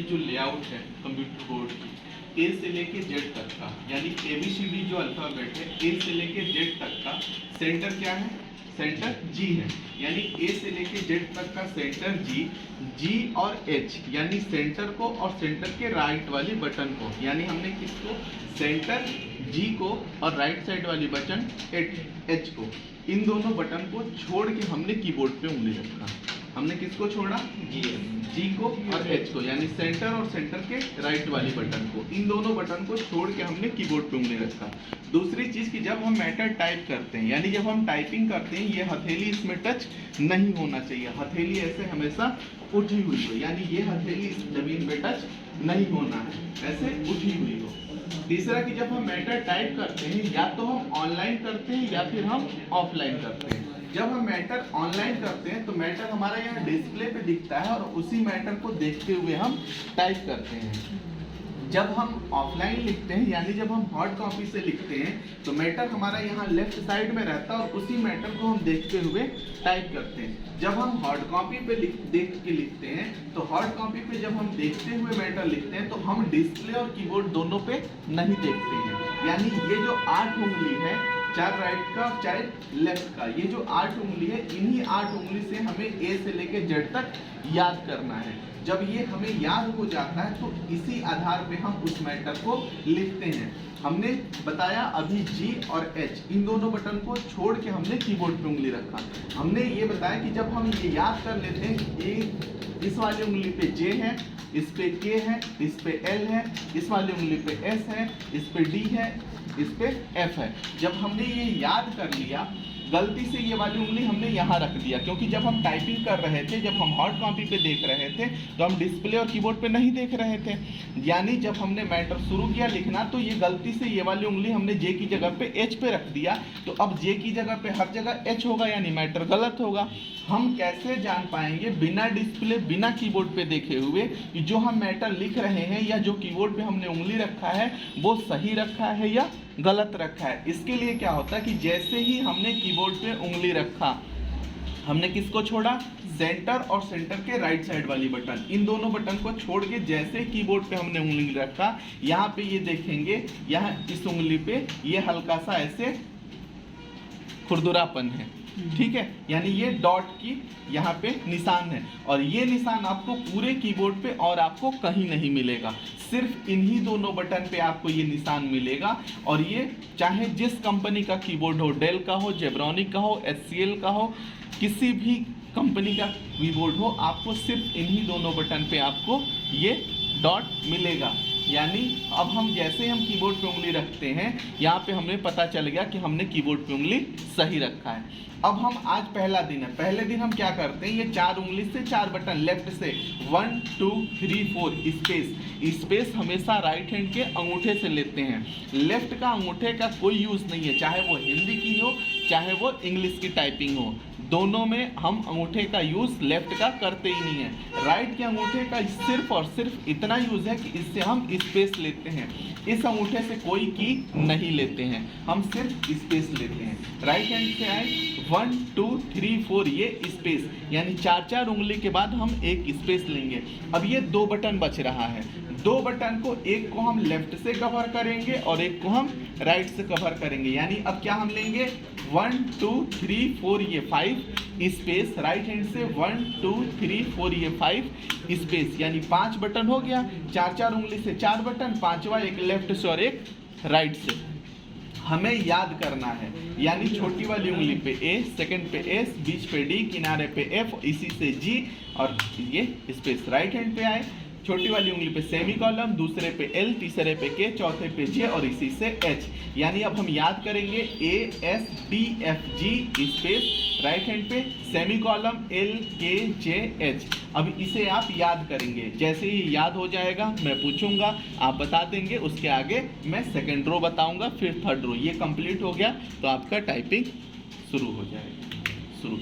जो लेआउट है computer board की ए से लेके जेड तक का, यानी ABCD जो अल्फाबेट है ए से लेके जेड तक का सेंटर क्या है? सेंटर जी है। यानी ए से लेके जेड तक का सेंटर जी और एच, यानी सेंटर को और सेंटर के राइट वाली बटन को, यानी हमने किसको? सेंटर जी को और राइट साइड वाली बटन एच को, इन दोनों बटन को छोड़ के हमने कीबोर्ड पे उंगली रखा। हमने किसको छोड़ा? जी को और एच को, यानी सेंटर और सेंटर के राइट वाली बटन को, इन दोनों बटन को छोड़ के हमने कीबोर्ड पे उंगली रखा। दूसरी चीज कि जब हम मैटर टाइप करते हैं, यानी जब हम टाइपिंग करते हैं, ये हथेली इसमें टच नहीं होना चाहिए। हथेली ऐसे हमेशा उठी हुई हो, यानी ये हथेली जमीन पे टच नहीं होना है, ऐसे उठी हुई हो। तीसरा कि जब हम मैटर टाइप करते हैं, या तो हम ऑनलाइन करते हैं या फिर हम ऑफलाइन करते हैं। जब हम मैटर ऑनलाइन करते हैं तो मैटर हमारा यहाँ डिस्प्ले पे दिखता है और उसी मैटर को देखते हुए हम टाइप करते हैं। जब हम ऑफलाइन लिखते हैं, यानी जब हम हार्ड कॉपी से लिखते हैं, तो मैटर हमारा यहाँ लेफ्ट साइड में रहता है और उसी मैटर को हम देखते हुए टाइप करते हैं। जब हम हार्ड कॉपी पे देख के लिखते हैं, तो हार्ड कॉपी पे जब हम देखते हुए मैटर लिखते हैं, तो हम डिस्प्ले और कीबोर्ड दोनों पे नहीं देखते हैं। यानी ये जो 8 उंगली है, चाहे राइट का चाहे लेफ्ट का, ये जो 8 उंगली है, इन्हीं 8 उंगली से हमें ए से लेके जेड तक याद करना है। जब ये हमें याद हो जाता है तो इसी आधार पे हम उस मैटर को लिखते हैं। हमने बताया अभी जी और एच, इन दोनों बटन को छोड़ के हमने कीबोर्ड पे उंगली रखा। हमने ये बताया कि जब हम ये याद कर लेते हैं, ए इस वाली उंगली पे जे है, इस पे के है, इस पे एल है, इस वाली उंगली पे एस है, इस पे डी है, इस पे एफ है। जब हमने ये याद कर लिया, गलती से ये वाली उंगली हमने यहाँ रख दिया, क्योंकि जब हम टाइपिंग कर रहे थे, जब हम हार्ड कॉपी पे देख रहे थे, तो हम डिस्प्ले और कीबोर्ड पे नहीं देख रहे थे। यानी जब हमने मैटर शुरू किया लिखना, तो ये गलती से ये वाली उंगली हमने जे की जगह पे एच पे रख दिया। तो अब जे की जगह पे हर जगह एच होगा, यानी मैटर गलत होगा। हम कैसे जान पाएंगे बिना डिस्प्ले बिना कीबोर्ड पे देखे हुए कि जो हम मैटर लिख रहे हैं या जो कीबोर्ड पे हमने उंगली रखा है वो सही रखा है या गलत रखा है? इसके लिए क्या होता है कि जैसे ही हमने कीबोर्ड पे उंगली रखा, हमने किसको छोड़ा? सेंटर और सेंटर के राइट साइड वाली बटन, इन दोनों बटन को छोड़ के जैसे कीबोर्ड पे हमने उंगली रखा, यहाँ पे ये देखेंगे, यहाँ इस उंगली पे ये हल्का सा ऐसे खुरदुरापन है, ठीक है, यानी ये डॉट की यहाँ पे निशान है। और ये निशान आपको पूरे कीबोर्ड पे और आपको कहीं नहीं मिलेगा, सिर्फ इन्हीं दोनों बटन पे आपको ये निशान मिलेगा। और ये चाहे जिस कंपनी का कीबोर्ड हो, डेल का हो, जेब्रॉनिक का हो, HCL का हो, किसी भी कंपनी का कीबोर्ड हो, आपको सिर्फ इन्हीं दोनों बटन पे आपको ये डॉट मिलेगा। यानी अब हम जैसे हम कीबोर्ड पे उंगली रखते हैं, यहाँ पे हमें पता चल गया कि हमने कीबोर्ड पे उंगली सही रखा है। अब हम आज पहला दिन है, पहले दिन हम क्या करते हैं, ये 4 उंगली से 4 बटन लेफ्ट से 1 2 3 4 स्पेस हमेशा राइट हैंड के अंगूठे से लेते हैं। लेफ्ट का अंगूठे का कोई यूज़ नहीं है, चाहे वो हिंदी की हो चाहे वो इंग्लिश की टाइपिंग हो, दोनों में हम अंगूठे का यूज़ लेफ्ट का करते ही नहीं है। राइट के अंगूठे का सिर्फ और सिर्फ इतना यूज़ है कि इससे हम स्पेस लेते हैं, इस अंगूठे से कोई की नहीं लेते हैं, हम सिर्फ स्पेस लेते हैं। राइट हैंड से आए 1 2 3 4 ये स्पेस, यानी 4 उंगली के बाद हम एक स्पेस लेंगे। अब ये 2 बटन बच रहा है, 2 बटन को, एक को हम लेफ्ट से कवर करेंगे और एक को हम राइट से कवर करेंगे। यानी अब क्या हम लेंगे 1 2 3 4 ये 5 स्पेस, राइट हैंड से 1 2 3 4 ये 5 स्पेस, यानी 5 बटन हो गया। 4 उंगली से 4 बटन, 5वां एक लेफ्ट से और एक राइट से हमें याद करना है। यानी छोटी वाली उंगली पे ए, सेकंड पे एस, बीच पे डी, किनारे पे एफ, इसी से जी और ये स्पेस। राइट हैंड पे आए, छोटी वाली उंगली पे सेमी कॉलम, दूसरे पे एल, तीसरे पे के, चौथे पे जे और इसी से एच। यानी अब हम याद करेंगे A S D F G space, right hand पे सेमी कॉलम एल के जे एच। अब इसे आप याद करेंगे, जैसे ही याद हो जाएगा मैं पूछूंगा, आप बता देंगे, उसके आगे मैं सेकेंड रो बताऊंगा, फिर थर्ड रो। ये कंप्लीट हो गया तो आपका टाइपिंग शुरू हो जाएगा। शुरू